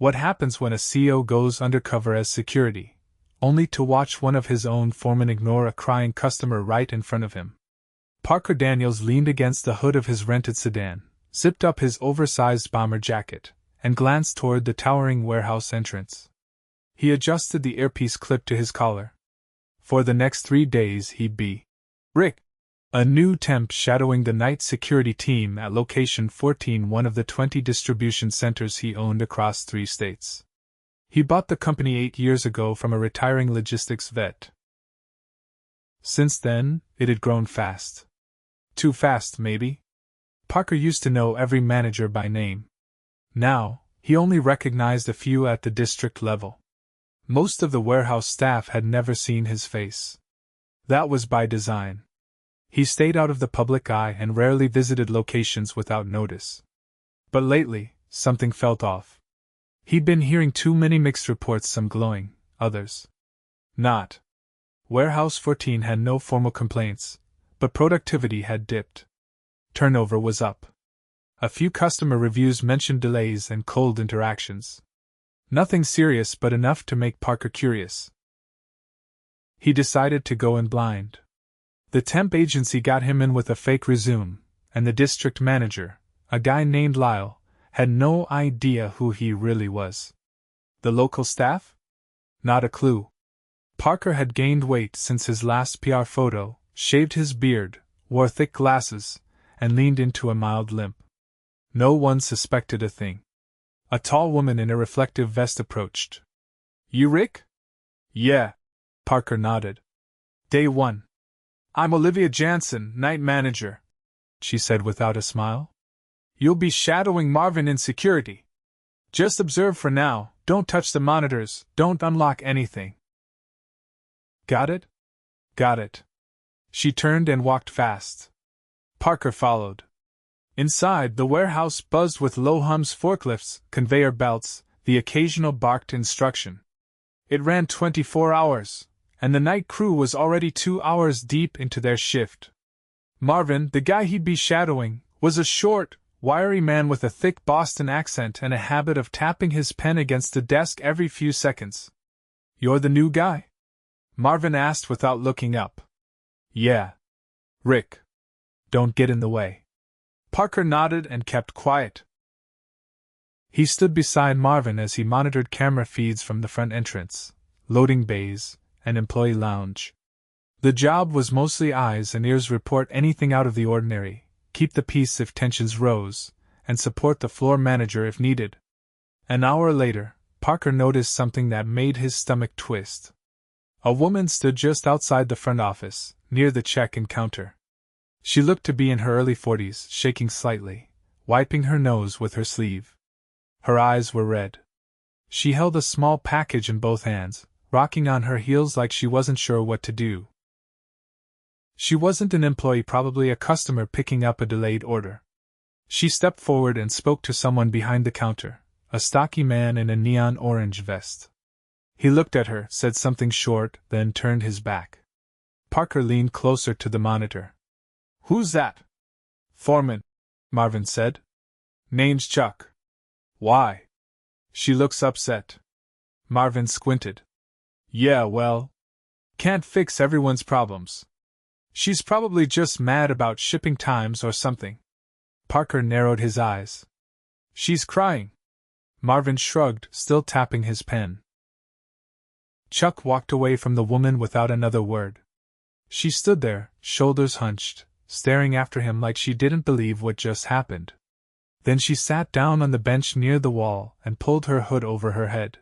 What happens when a CEO goes undercover as security, only to watch one of his own foremen ignore a crying customer right in front of him? Parker Daniels leaned against the hood of his rented sedan, zipped up his oversized bomber jacket, and glanced toward the towering warehouse entrance. He adjusted the earpiece clip to his collar. For the next 3 days he'd be Rick, a new temp shadowing the night security team at Location 14, one of the 20 distribution centers he owned across 3 states. He bought the company 8 years ago from a retiring logistics vet. Since then, it had grown fast. Too fast, maybe? Parker used to know every manager by name. Now, he only recognized a few at the district level. Most of the warehouse staff had never seen his face. That was by design. He stayed out of the public eye and rarely visited locations without notice. But lately, something felt off. He'd been hearing too many mixed reports, some glowing, others not. Warehouse 14 had no formal complaints, but productivity had dipped. Turnover was up. A few customer reviews mentioned delays and cold interactions. Nothing serious, but enough to make Parker curious. He decided to go in blind. The temp agency got him in with a fake resume, and the district manager, a guy named Lyle, had no idea who he really was. The local staff? Not a clue. Parker had gained weight since his last PR photo, shaved his beard, wore thick glasses, and leaned into a mild limp. No one suspected a thing. A tall woman in a reflective vest approached. "You Rick?" "Yeah." Parker nodded. "Day 1. I'm Olivia Jansen, night manager," she said without a smile. "You'll be shadowing Marvin in security. Just observe for now, don't touch the monitors, don't unlock anything." "Got it?" "Got it." She turned and walked fast. Parker followed. Inside, the warehouse buzzed with low hums, forklifts, conveyor belts, the occasional barked instruction. It ran 24 hours. And the night crew was already 2 hours deep into their shift. Marvin, the guy he'd be shadowing, was a short, wiry man with a thick Boston accent and a habit of tapping his pen against the desk every few seconds. "You're the new guy?" Marvin asked without looking up. "Yeah. Rick. Don't get in the way." Parker nodded and kept quiet. He stood beside Marvin as he monitored camera feeds from the front entrance, loading bays, and employee lounge. The job was mostly eyes and ears, report anything out of the ordinary, keep the peace if tensions rose, and support the floor manager if needed. An hour later, Parker noticed something that made his stomach twist. A woman stood just outside the front office, near the check-in counter. She looked to be in her early 40s, shaking slightly, wiping her nose with her sleeve. Her eyes were red. She held a small package in both hands, rocking on her heels like she wasn't sure what to do. She wasn't an employee, probably a customer picking up a delayed order. She stepped forward and spoke to someone behind the counter, a stocky man in a neon orange vest. He looked at her, said something short, then turned his back. Parker leaned closer to the monitor. "Who's that?" "Foreman," Marvin said. "Name's Chuck." "Why?" "She looks upset." Marvin squinted. "Yeah, well, can't fix everyone's problems. She's probably just mad about shipping times or something." Parker narrowed his eyes. "She's crying." Marvin shrugged, still tapping his pen. Chuck walked away from the woman without another word. She stood there, shoulders hunched, staring after him like she didn't believe what just happened. Then she sat down on the bench near the wall and pulled her hood over her head.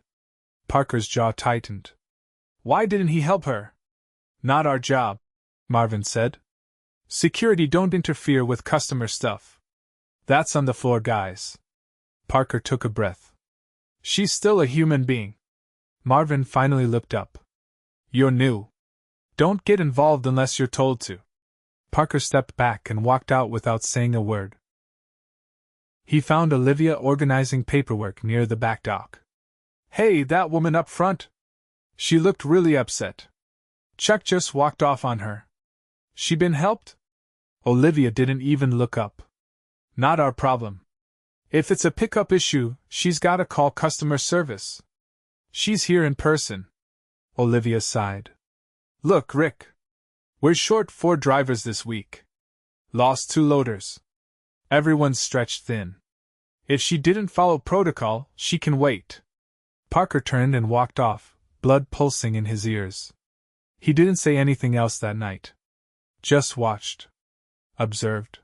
Parker's jaw tightened. Why didn't he help her? "Not our job," Marvin said. "Security don't interfere with customer stuff. That's on the floor guys." Parker took a breath. "She's still a human being." Marvin finally looked up. "You're new. Don't get involved unless you're told to." Parker stepped back and walked out without saying a word. He found Olivia organizing paperwork near the back dock. "Hey, that woman up front. She looked really upset. Chuck just walked off on her. She been helped?" Olivia didn't even look up. "Not our problem." If it's a pickup issue, she's gotta call customer service. She's here in person. Olivia sighed. Look, Rick. We're short 4 drivers this week. Lost 2 loaders. Everyone's stretched thin. If she didn't follow protocol, she can wait. Parker turned and walked off, blood pulsing in his ears. He didn't say anything else that night. Just watched. Observed.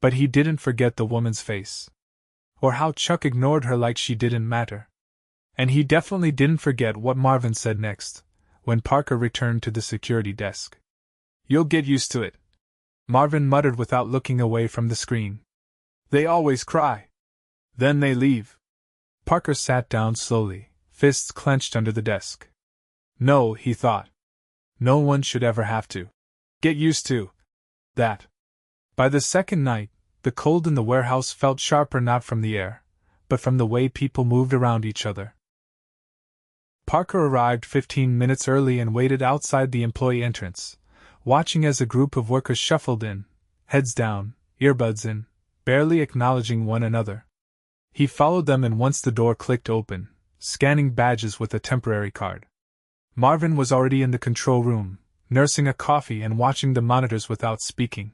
But he didn't forget the woman's face. Or how Chuck ignored her like she didn't matter. And he definitely didn't forget what Marvin said next, when Parker returned to the security desk. You'll get used to it, Marvin muttered without looking away from the screen. They always cry. Then they leave. Parker sat down slowly, fists clenched under the desk. No, he thought. No one should ever have to get used to that. By the second night, the cold in the warehouse felt sharper not from the air, but from the way people moved around each other. Parker arrived 15 minutes early and waited outside the employee entrance, watching as a group of workers shuffled in, heads down, earbuds in, barely acknowledging one another. He followed them, and once the door clicked open, scanning badges with a temporary card. Marvin was already in the control room, nursing a coffee and watching the monitors without speaking.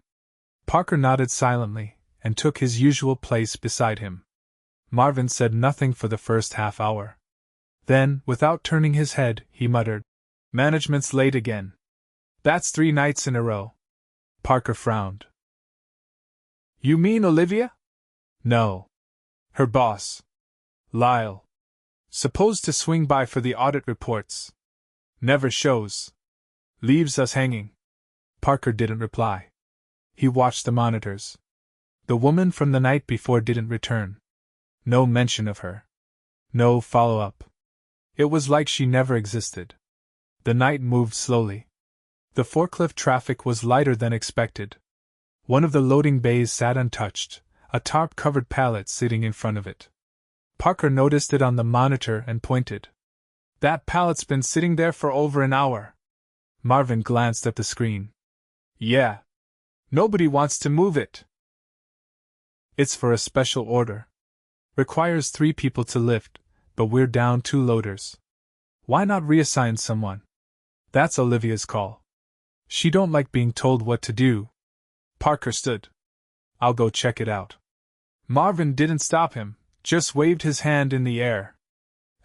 Parker nodded silently, and took his usual place beside him. Marvin said nothing for the first half hour. Then, without turning his head, he muttered, "Management's late again. That's 3 nights in a row." Parker frowned. You mean Olivia? No. Her boss. Lyle. Supposed to swing by for the audit reports. Never shows. Leaves us hanging. Parker didn't reply. He watched the monitors. The woman from the night before didn't return. No mention of her. No follow-up. It was like she never existed. The night moved slowly. The forklift traffic was lighter than expected. One of the loading bays sat untouched, a tarp-covered pallet sitting in front of it. Parker noticed it on the monitor and pointed. That pallet's been sitting there for over an hour. Marvin glanced at the screen. Yeah. Nobody wants to move it. It's for a special order. Requires 3 people to lift, but we're down 2 loaders. Why not reassign someone? That's Olivia's call. She don't like being told what to do. Parker stood. I'll go check it out. Marvin didn't stop him, just waved his hand in the air.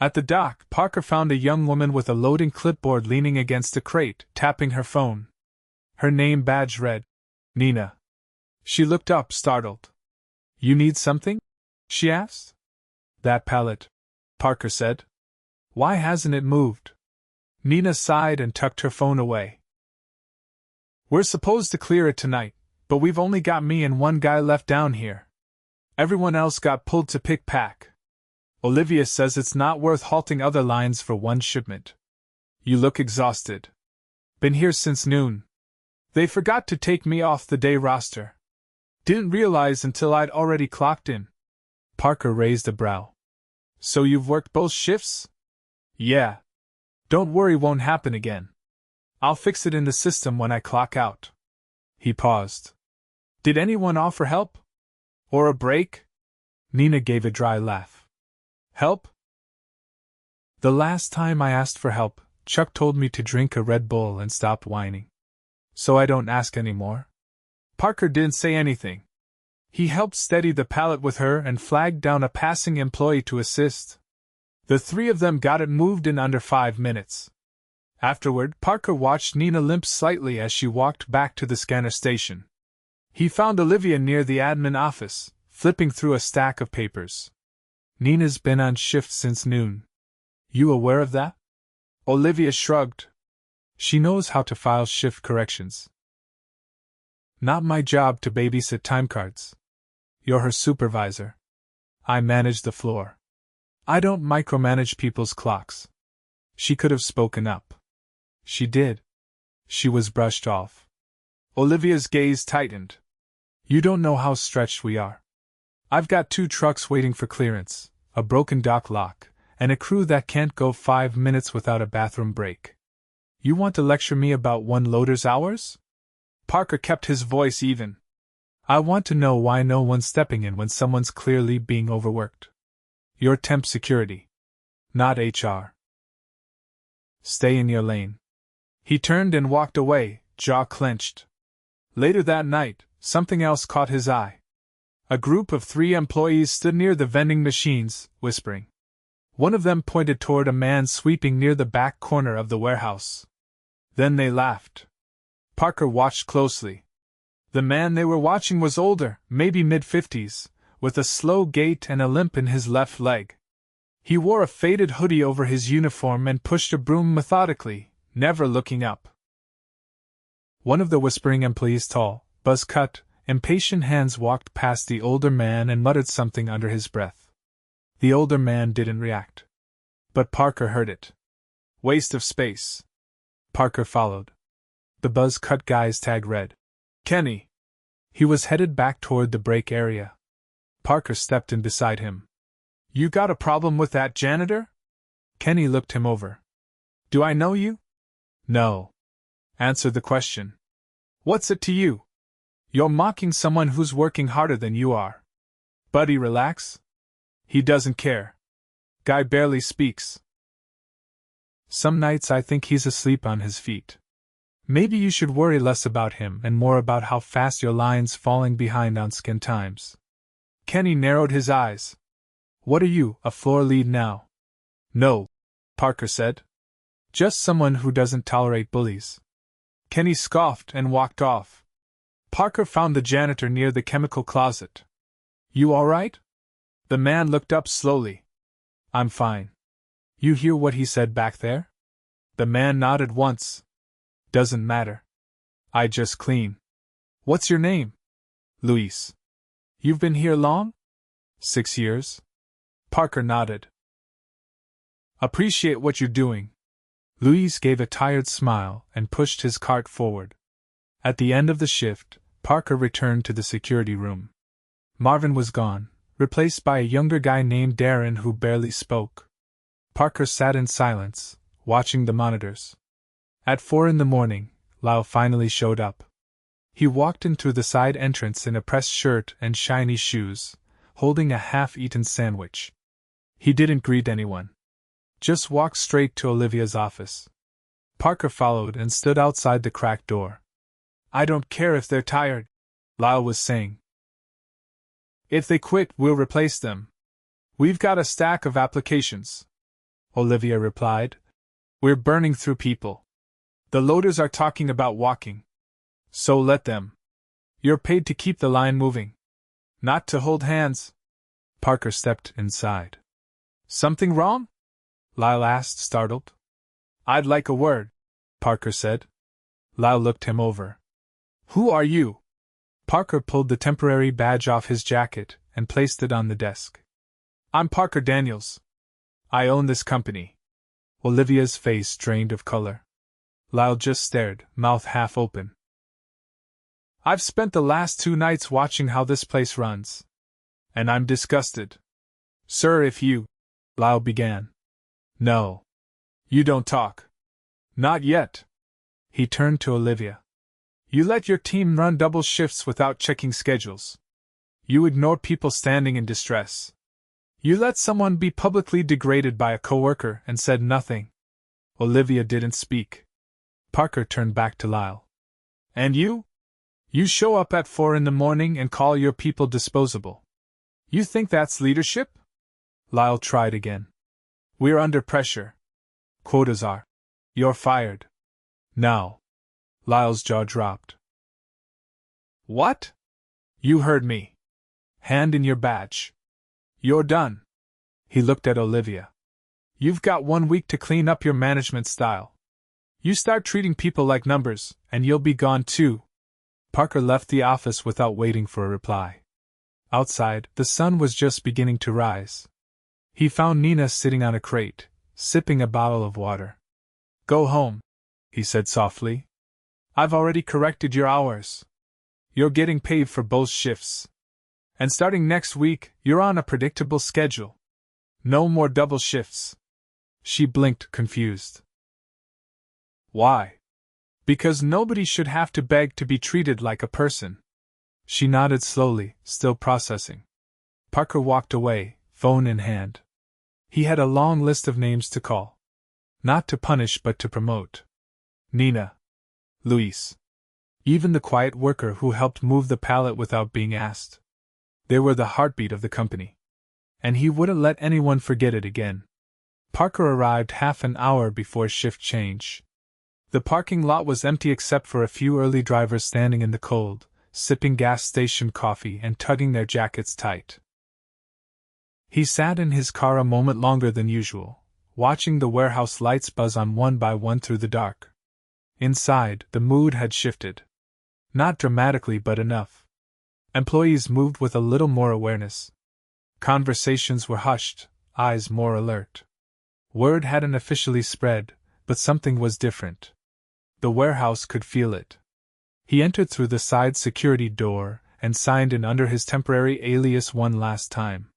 At the dock, Parker found a young woman with a loading clipboard leaning against a crate, tapping her phone. Her name badge read, Nina. She looked up, startled. You need something? She asked. That pallet, Parker said. Why hasn't it moved? Nina sighed and tucked her phone away. We're supposed to clear it tonight, but we've only got me and 1 guy left down here. Everyone else got pulled to pick-pack. Olivia says it's not worth halting other lines for 1 shipment. You look exhausted. Been here since noon. They forgot to take me off the day roster. Didn't realize until I'd already clocked in. Parker raised a brow. So you've worked both shifts? Yeah. Don't worry, won't happen again. I'll fix it in the system when I clock out. He paused. Did anyone offer help? Or a break? Nina gave a dry laugh. Help? The last time I asked for help, Chuck told me to drink a Red Bull and stop whining. So I don't ask anymore. Parker didn't say anything. He helped steady the pallet with her and flagged down a passing employee to assist. The 3 of them got it moved in under 5 minutes. Afterward, Parker watched Nina limp slightly as she walked back to the scanner station. He found Olivia near the admin office, flipping through a stack of papers. Nina's been on shift since noon. You aware of that? Olivia shrugged. She knows how to file shift corrections. Not my job to babysit timecards. You're her supervisor. I manage the floor. I don't micromanage people's clocks. She could have spoken up. She did. She was brushed off. Olivia's gaze tightened. You don't know how stretched we are. I've got 2 trucks waiting for clearance, a broken dock lock, and a crew that can't go 5 minutes without a bathroom break. You want to lecture me about 1 loader's hours? Parker kept his voice even. I want to know why no one's stepping in when someone's clearly being overworked. You're temp security, not HR. Stay in your lane. He turned and walked away, jaw clenched. Later that night, something else caught his eye. A group of 3 employees stood near the vending machines, whispering. One of them pointed toward a man sweeping near the back corner of the warehouse. Then they laughed. Parker watched closely. The man they were watching was older, maybe mid-50s, with a slow gait and a limp in his left leg. He wore a faded hoodie over his uniform and pushed a broom methodically, never looking up. One of the whispering employees' tall, buzz-cut, impatient hands walked past the older man and muttered something under his breath. The older man didn't react. But Parker heard it. Waste of space. Parker followed. The buzz-cut guy's tag read. Kenny. He was headed back toward the break area. Parker stepped in beside him. You got a problem with that janitor? Kenny looked him over. Do I know you? No. Answer the question. What's it to you? You're mocking someone who's working harder than you are. Buddy, relax. He doesn't care. Guy barely speaks. Some nights I think he's asleep on his feet. Maybe you should worry less about him and more about how fast your line's falling behind on skin times. Kenny narrowed his eyes. What are you, a floor lead now? No, Parker said. Just someone who doesn't tolerate bullies. Kenny scoffed and walked off. Parker found the janitor near the chemical closet. You all right? The man looked up slowly. I'm fine. You hear what he said back there? The man nodded once. Doesn't matter. I just clean. What's your name? Luis. You've been here long? 6 years. Parker nodded. Appreciate what you're doing. Luis gave a tired smile and pushed his cart forward. At the end of the shift, Parker returned to the security room. Marvin was gone, replaced by a younger guy named Darren who barely spoke. Parker sat in silence, watching the monitors. At 4 a.m, Lau finally showed up. He walked in through the side entrance in a pressed shirt and shiny shoes, holding a half-eaten sandwich. He didn't greet anyone. Just walked straight to Olivia's office. Parker followed and stood outside the cracked door. I don't care if they're tired, Lau was saying. If they quit, we'll replace them. We've got a stack of applications, Olivia replied. We're burning through people. The loaders are talking about walking. So let them. You're paid to keep the line moving. Not to hold hands. Parker stepped inside. Something wrong? Lyle asked, startled. I'd like a word, Parker said. Lyle looked him over. Who are you? Parker pulled the temporary badge off his jacket and placed it on the desk. I'm Parker Daniels. I own this company. Olivia's face drained of color. Lyle just stared, mouth half open. I've spent the last 2 nights watching how this place runs. And I'm disgusted. Sir, if you... Lyle began. No. You don't talk. Not yet. He turned to Olivia. You let your team run double shifts without checking schedules. You ignore people standing in distress. You let someone be publicly degraded by a coworker and said nothing. Olivia didn't speak. Parker turned back to Lyle. And you? You show up at 4 a.m. and call your people disposable. You think that's leadership? Lyle tried again. We're under pressure. Quotas are. You're fired. Now. Lyle's jaw dropped. What? You heard me. Hand in your badge. You're done. He looked at Olivia. You've got 1 week to clean up your management style. You start treating people like numbers, and you'll be gone too. Parker left the office without waiting for a reply. Outside, the sun was just beginning to rise. He found Nina sitting on a crate, sipping a bottle of water. Go home, he said softly. I've already corrected your hours. You're getting paid for both shifts. And starting next week, you're on a predictable schedule. No more double shifts. She blinked, confused. Why? Because nobody should have to beg to be treated like a person. She nodded slowly, still processing. Parker walked away, phone in hand. He had a long list of names to call. Not to punish but to promote. Nina. Luis. Even the quiet worker who helped move the pallet without being asked. They were the heartbeat of the company. And he wouldn't let anyone forget it again. Parker arrived half an hour before shift change. The parking lot was empty except for a few early drivers standing in the cold, sipping gas station coffee and tugging their jackets tight. He sat in his car a moment longer than usual, watching the warehouse lights buzz on one by one through the dark. Inside, the mood had shifted. Not dramatically but enough. Employees moved with a little more awareness. Conversations were hushed, eyes more alert. Word hadn't officially spread, but something was different. The warehouse could feel it. He entered through the side security door and signed in under his temporary alias one last time.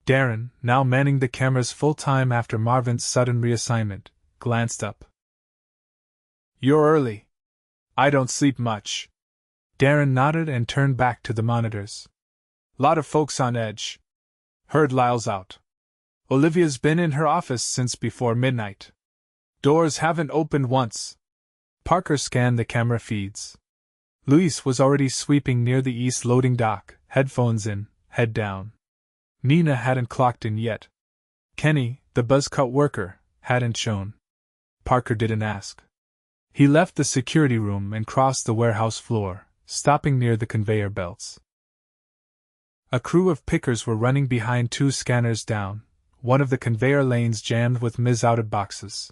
Darren, now manning the cameras full-time after Marvin's sudden reassignment, glanced up. "You're early. I don't sleep much." Darren nodded and turned back to the monitors. "Lot of folks on edge. Heard Lyle's out. Olivia's been in her office since before midnight. Doors haven't opened once." Parker scanned the camera feeds. Luis was already sweeping near the east loading dock, headphones in, head down. Nina hadn't clocked in yet. Kenny, the buzz-cut worker, hadn't shown. Parker didn't ask. He left the security room and crossed the warehouse floor, stopping near the conveyor belts. A crew of pickers were running behind two scanners down, one of the conveyor lanes jammed with mis-outed boxes.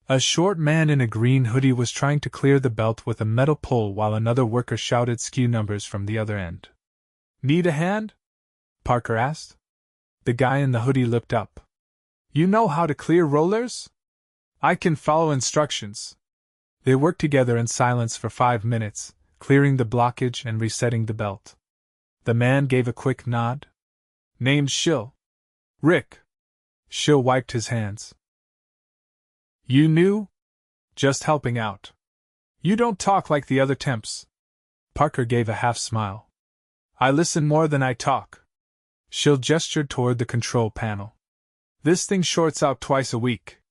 A short man in a green hoodie was trying to clear the belt with a metal pole while another worker shouted SKU numbers from the other end. "Need a hand?" Parker asked. The guy in the hoodie looked up. "You know how to clear rollers? I can follow instructions." They worked together in silence for 5 minutes, clearing the blockage and resetting the belt. The man gave a quick nod. "Name's Shill. Rick." Shill wiped his hands. "You new?" "Just helping out." "You don't talk like the other temps." Parker gave a half smile. "I listen more than I talk." Shill gestured toward the control panel. "This thing shorts out twice a week.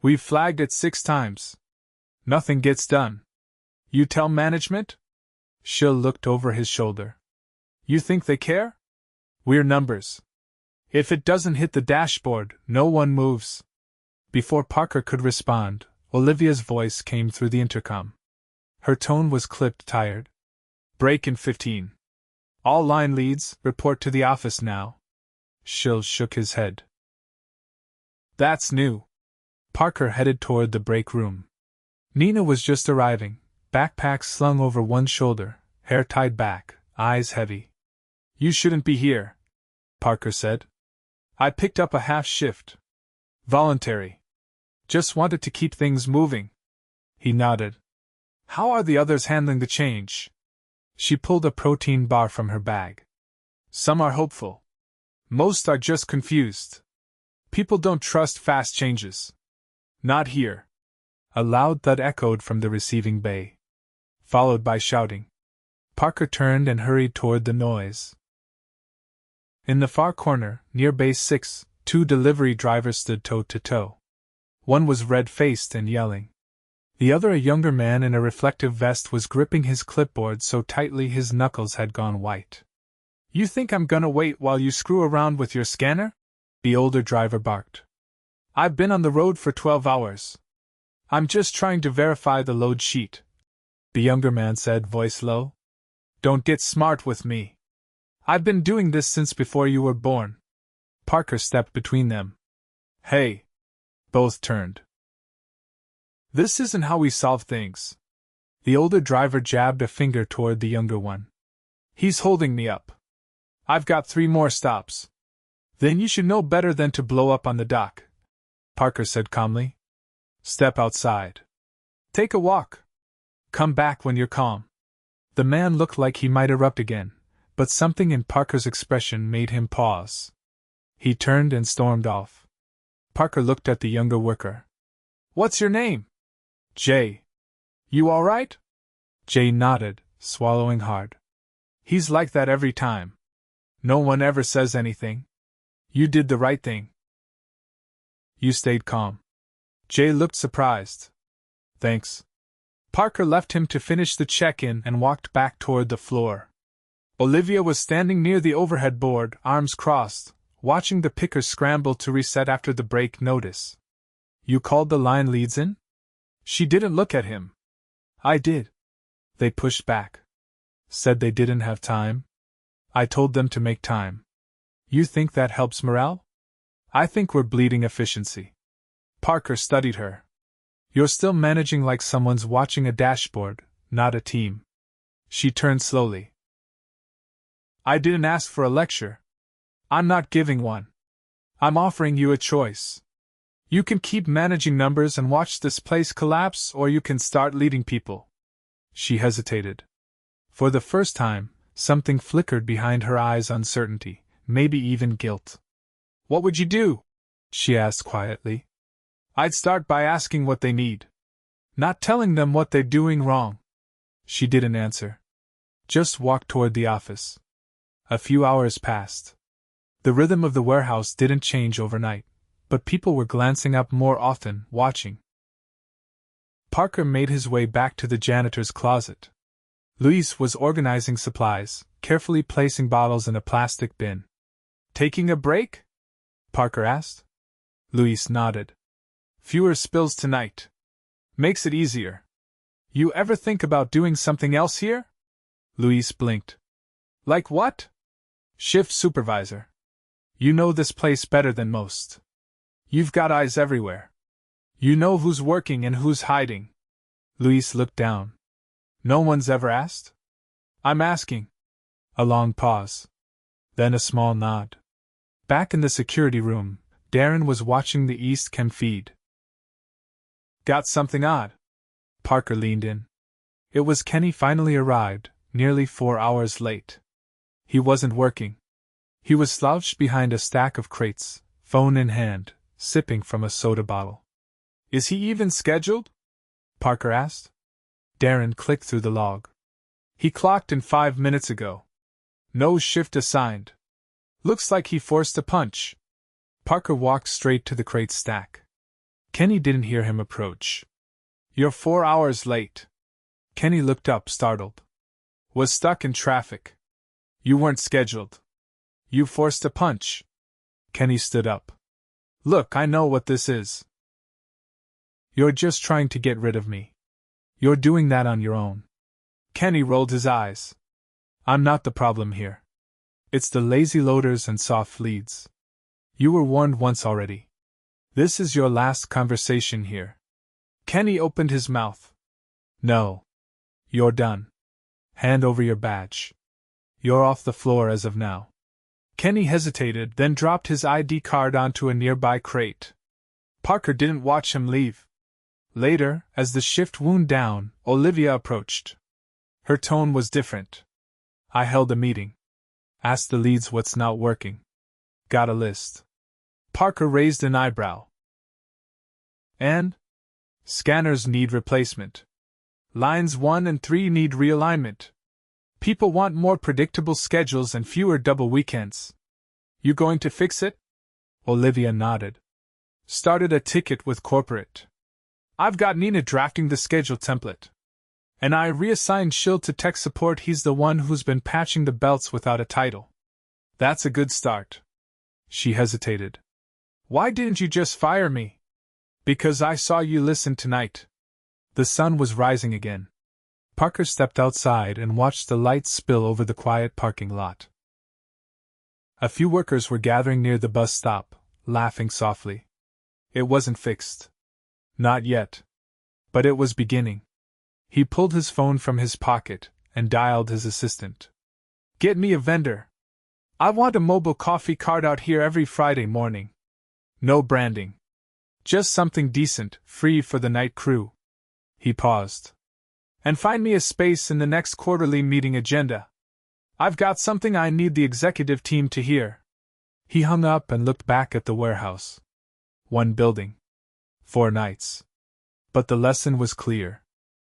We've flagged it 6 times. Nothing gets done. You tell management?" Shill looked over his shoulder. "You think they care? We're numbers. If it doesn't hit the dashboard, no one moves." Before Parker could respond, Olivia's voice came through the intercom. Her tone was clipped, tired. "Break in 15. All line leads, report to the office now." Shill shook his head. "That's new." Parker headed toward the break room. Nina was just arriving, backpack slung over one shoulder, hair tied back, eyes heavy. "You shouldn't be here," Parker said. "I picked up a half shift. Voluntary. Just wanted to keep things moving." He nodded. "How are the others handling the change?" She pulled a protein bar from her bag. "Some are hopeful. Most are just confused. People don't trust fast changes. Not here." A loud thud echoed from the receiving bay, followed by shouting. Parker turned and hurried toward the noise. In the far corner, near Base 6, 2 delivery drivers stood toe to toe. One was red-faced and yelling. The other, a younger man in a reflective vest, was gripping his clipboard so tightly his knuckles had gone white. "You think I'm gonna wait while you screw around with your scanner?" the older driver barked. "I've been on the road for 12 hours. I'm just trying to verify the load sheet," the younger man said, voice low. "Don't get smart with me. I've been doing this since before you were born." Parker stepped between them. "Hey!" Both turned. "This isn't how we solve things." The older driver jabbed a finger toward the younger one. "He's holding me up. I've got 3 more stops." "Then you should know better than to blow up on the dock," Parker said calmly. "Step outside. Take a walk. Come back when you're calm." The man looked like he might erupt again, but something in Parker's expression made him pause. He turned and stormed off. Parker looked at the younger worker. "What's your name?" "Jay." "You all right?" Jay nodded, swallowing hard. He's like that every time. No one ever says anything. You did the right thing. You stayed calm. Jay looked surprised. Thanks. Parker left him to finish the check-in and walked back toward the floor. Olivia was standing near the overhead board, arms crossed, watching the pickers scramble to reset after the break notice. You called the line leads in? She didn't look at him. I did. They pushed back. Said they didn't have time. I told them to make time. You think that helps morale? I think we're bleeding efficiency. Parker studied her. You're still managing like someone's watching a dashboard, not a team. She turned slowly. I didn't ask for a lecture. I'm not giving one. I'm offering you a choice. You can keep managing numbers and watch this place collapse, or you can start leading people. She hesitated. For the first time, something flickered behind her eyes, uncertainty, maybe even guilt. What would you do? She asked quietly. I'd start by asking what they need. Not telling them what they're doing wrong. She didn't answer. Just walked toward the office. A few hours passed. The rhythm of the warehouse didn't change overnight, but people were glancing up more often, watching. Parker made his way back to the janitor's closet. Louise was organizing supplies, carefully placing bottles in a plastic bin. Taking a break? Parker asked. Louise nodded. Fewer spills tonight. Makes it easier. You ever think about doing something else here? Louise blinked. Like what? Shift supervisor. You know this place better than most. You've got eyes everywhere. You know who's working and who's hiding. Louise looked down. No one's ever asked? I'm asking. A long pause. Then a small nod. Back in the security room, Darren was watching the East Chem feed. Got something odd? Parker leaned in. It was Kenny finally arrived, nearly 4 hours late. He wasn't working. He was slouched behind a stack of crates, phone in hand, sipping from a soda bottle. Is he even scheduled? Parker asked. Darren clicked through the log. He clocked in 5 minutes ago. No shift assigned. Looks like he forced a punch. Parker walked straight to the crate stack. Kenny didn't hear him approach. You're 4 hours late. Kenny looked up, startled. Was stuck in traffic. You weren't scheduled. You forced a punch. Kenny stood up. Look, I know what this is. You're just trying to get rid of me. You're doing that on your own. Kenny rolled his eyes. I'm not the problem here. It's the lazy loaders and soft leads. You were warned once already. This is your last conversation here. Kenny opened his mouth. No. You're done. Hand over your badge. You're off the floor as of now. Kenny hesitated, then dropped his ID card onto a nearby crate. Parker didn't watch him leave. Later, as the shift wound down, Olivia approached. Her tone was different. I held a meeting. Asked the leads what's not working. Got a list. Parker raised an eyebrow. And? Scanners need replacement. Lines 1 and 3 need realignment. People want more predictable schedules and fewer double weekends. You going to fix it? Olivia nodded. Started a ticket with corporate. I've got Nina drafting the schedule template. And I reassigned Shill to tech support. He's the one who's been patching the belts without a title. That's a good start. She hesitated. Why didn't you just fire me? Because I saw you listen tonight. The sun was rising again. Parker stepped outside and watched the lights spill over the quiet parking lot. A few workers were gathering near the bus stop, laughing softly. It wasn't fixed. Not yet. But it was beginning. He pulled his phone from his pocket and dialed his assistant. Get me a vendor. I want a mobile coffee cart out here every Friday morning. No branding. Just something decent, free for the night crew. He paused. And find me a space in the next quarterly meeting agenda. I've got something I need the executive team to hear. He hung up and looked back at the warehouse. 1 building. 4 nights. But the lesson was clear.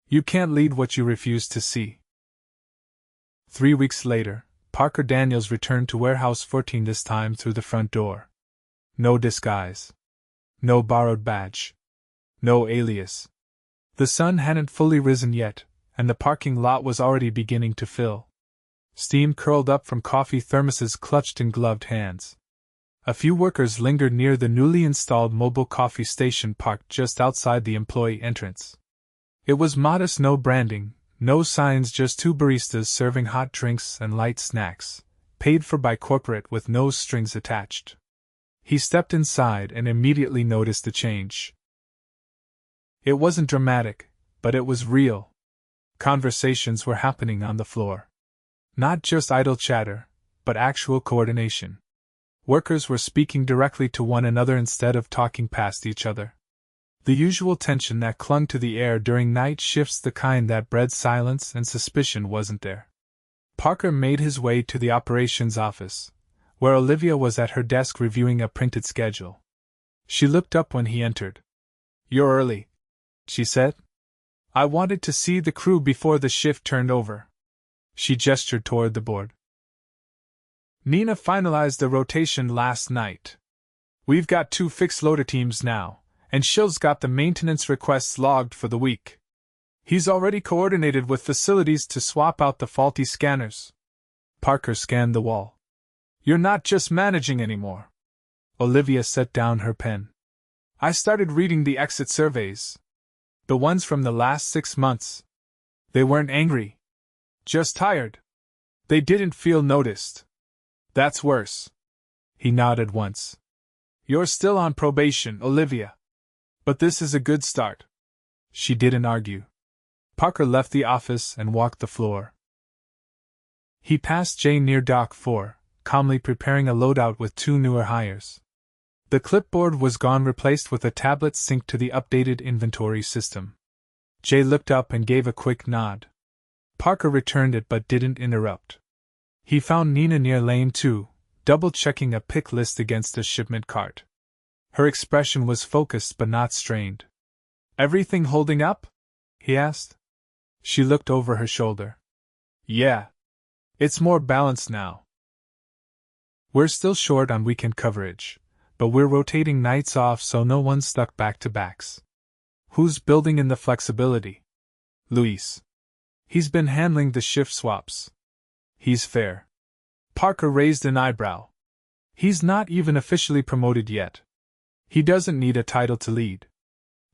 You can't lead what you refuse to see. 3 weeks later, Parker Daniels returned to Warehouse 14, this time through the front door. No disguise. No borrowed badge. No alias. The sun hadn't fully risen yet, and the parking lot was already beginning to fill. Steam curled up from coffee thermoses clutched in gloved hands. A few workers lingered near the newly installed mobile coffee station parked just outside the employee entrance. It was modest, no branding, no signs, just two baristas serving hot drinks and light snacks, paid for by corporate with no strings attached. He stepped inside and immediately noticed the change. It wasn't dramatic, but it was real. Conversations were happening on the floor. Not just idle chatter, but actual coordination. Workers were speaking directly to one another instead of talking past each other. The usual tension that clung to the air during night shifts, the kind that bred silence and suspicion, wasn't there. Parker made his way to the operations office, where Olivia was at her desk reviewing a printed schedule. She looked up when he entered. "You're early," she said. "I wanted to see the crew before the shift turned over." She gestured toward the board. "Nina finalized the rotation last night. We've got 2 fixed loader teams now, and Shill's got the maintenance requests logged for the week. He's already coordinated with facilities to swap out the faulty scanners." Parker scanned the wall. "You're not just managing anymore." Olivia set down her pen. "I started reading the exit surveys. The ones from the last 6 months. They weren't angry. Just tired. They didn't feel noticed. That's worse." He nodded once. "You're still on probation, Olivia. But this is a good start." She didn't argue. Parker left the office and walked the floor. He passed Jay near Dock 4, calmly preparing a loadout with 2 newer hires. The clipboard was gone, replaced with a tablet synced to the updated inventory system. Jay looked up and gave a quick nod. Parker returned it but didn't interrupt. He found Nina near lane 2, double-checking a pick list against a shipment cart. Her expression was focused but not strained. "Everything holding up?" he asked. She looked over her shoulder. "Yeah. It's more balanced now. We're still short on weekend coverage, but we're rotating nights off so no one's stuck back-to-backs." "Who's building in the flexibility?" "Luis. He's been handling the shift swaps." "He's fair." Parker raised an eyebrow. "He's not even officially promoted yet. He doesn't need a title to lead."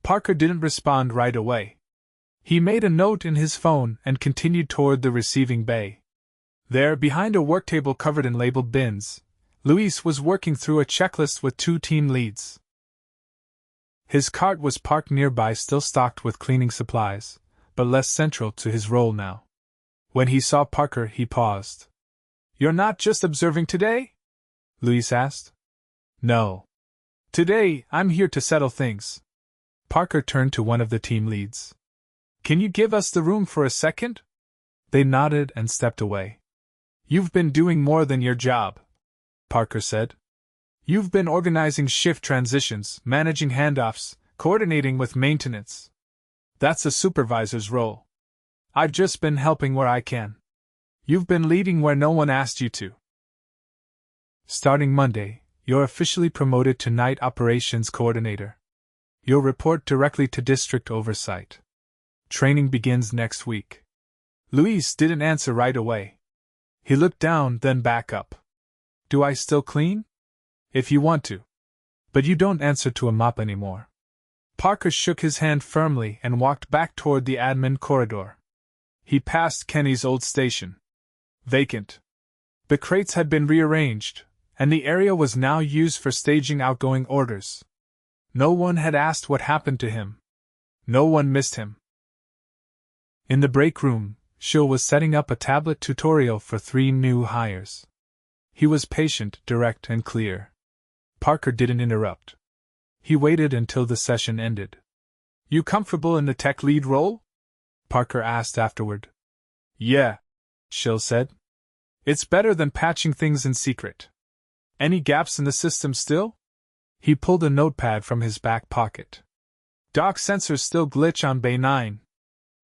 Parker didn't respond right away. He made a note in his phone and continued toward the receiving bay. There, behind a work table covered in labeled bins, Luis was working through a checklist with 2 team leads. His cart was parked nearby, still stocked with cleaning supplies, but less central to his role now. When he saw Parker, he paused. "You're not just observing today?" Luis asked. "No. Today, I'm here to settle things." Parker turned to one of the team leads. "Can you give us the room for a second?" They nodded and stepped away. "You've been doing more than your job," Parker said. "You've been organizing shift transitions, managing handoffs, coordinating with maintenance. That's a supervisor's role. I've just been helping where I can. You've been leading where no one asked you to. Starting Monday, you're officially promoted to Night Operations Coordinator. You'll report directly to District Oversight. Training begins next week." Luis didn't answer right away. He looked down, then back up. "Do I still clean?" "If you want to. But you don't answer to a mop anymore." Parker shook his hand firmly and walked back toward the admin corridor. He passed Kenny's old station. Vacant. The crates had been rearranged, and the area was now used for staging outgoing orders. No one had asked what happened to him. No one missed him. In the break room, Schill was setting up a tablet tutorial for 3 new hires. He was patient, direct, and clear. Parker didn't interrupt. He waited until the session ended. "You comfortable in the tech lead role?" Parker asked afterward. "Yeah," Schill said. "It's better than patching things in secret. Any gaps in the system still?" He pulled a notepad from his back pocket. "Dock sensors still glitch on Bay 9.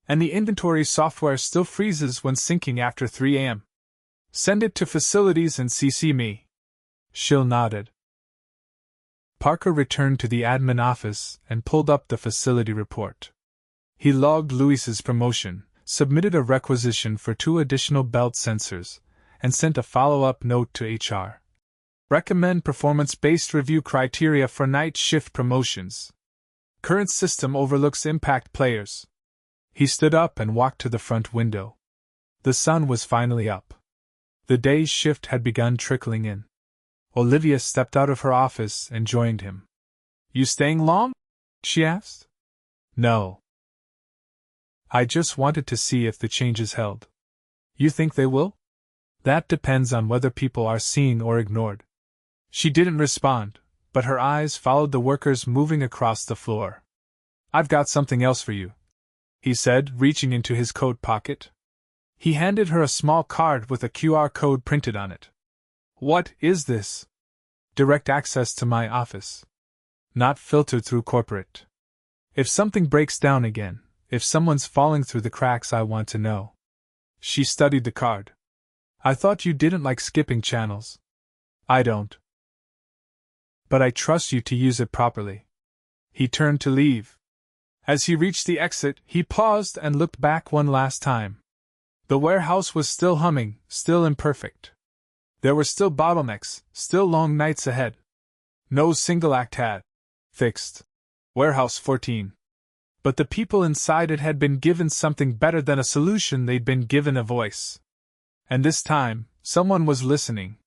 And the inventory software still freezes when syncing after 3 a.m. Send it to facilities and CC me. Schill nodded. Parker returned to the admin office and pulled up the facility report. He logged Luis's promotion, submitted a requisition for 2 additional belt sensors, and sent a follow-up note to HR. Recommend performance-based review criteria for night shift promotions. Current system overlooks impact players. He stood up and walked to the front window. The sun was finally up. The day's shift had begun trickling in. Olivia stepped out of her office and joined him. You staying long? She asked. No. I just wanted to see if the changes held. You think they will? That depends on whether people are seen or ignored. She didn't respond, but her eyes followed the workers moving across the floor. I've got something else for you, he said, reaching into his coat pocket. He handed her a small card with a QR code printed on it. What is this? Direct access to my office. Not filtered through corporate. If something breaks down again, if someone's falling through the cracks, I want to know. She studied the card. I thought you didn't like skipping channels. I don't. But I trust you to use it properly. He turned to leave. As he reached the exit, he paused and looked back one last time. The warehouse was still humming, still imperfect. There were still bottlenecks, still long nights ahead. No single act had fixed Warehouse 14. But the people inside it had been given something better than a solution. They'd been given a voice. And this time, someone was listening,